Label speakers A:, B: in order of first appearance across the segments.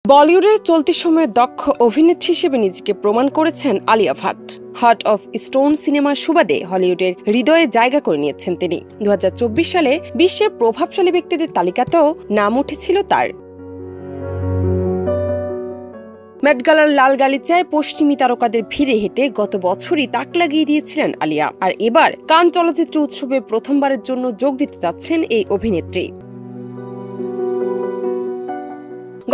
A: বলিউডের চলতি সময়ে দক্ষ অভিনেত্রী হিসেবে নিজেকে প্রমাণ করেছেন Alia Bhatt. Heart of stone সিনেমার সুবাদে হলিউডের হৃদয়ে জায়গা করে নিয়েছেন তিনি। 2024 সালে বিশ্বের প্রভাবশালী ব্যক্তিদের তালিকাতেও নাম উঠেছিল তার। মেট গালার লাল গালিচায় পশ্চিমী তারকাদের ভিড়ে হেঁটে গত বছরই তাক লাগিয়ে দিয়েছিলেন আলিয়া, আর এবার কান চলচ্চিত্র উৎসবে প্রথমবারের জন্য যোগ দিতে যাচ্ছেন এই অভিনেত্রী।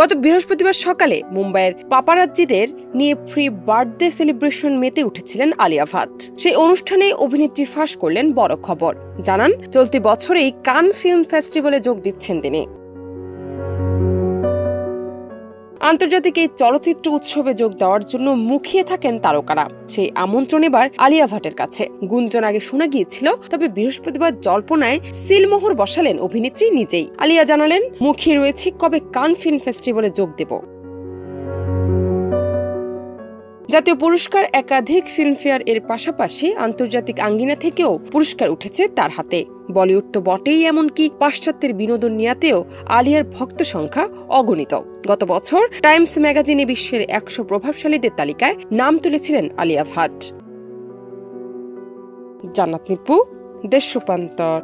A: গত বৃহস্পতিবার সকালে মুম্বাইয়ের পাপারাজ্জিদের নিয়ে ফ্রি বার্থডে সেলিব্রেশন মেতে উঠেছিলেন আলিয়া ভাট। সেই অনুষ্ঠানে অভিনেত্রী ফাঁস করলেন বড় খবর, জানান চলতি বছরেই কান ফিল্ম ফেস্টিভ্যালে যোগ দিচ্ছেন তিনি। আন্তর্জাতিক এই চলচ্চিত্র উৎসবে যোগ দেওয়ার জন্য মুখিয়ে থাকেন তারকারা। সেই আমন্ত্রণ এবার আলিয়া ভাটের কাছে। গুঞ্জন আগে শোনা গিয়েছিল, তবে বৃহস্পতিবার জল্পনায় সিলমোহর বসালেন অভিনেত্রী নিজেই। আলিয়া জানালেন, মুখিয়ে রয়েছি কবে কান ফিল্ম ফেস্টিভ্যালে যোগ দেব। জাতীয় পুরস্কার, একাধিক ফিল্মফেয়ার এর পাশাপাশি আন্তর্জাতিক আঙ্গিনা থেকেও পুরস্কার উঠেছে তার হাতে। বলিউড তো বটেই, এমনকি পাশ্চাত্যের বিনোদন নিয়াতেও আলিয়ার ভক্ত সংখ্যা অগণিত। গত বছর টাইমস ম্যাগাজিনে বিশ্বের 100 প্রভাবশালীদের তালিকায় নাম তুলেছিলেন আলিয়া ভাট। জান্নাত নিপু, দেশ রূপান্তর।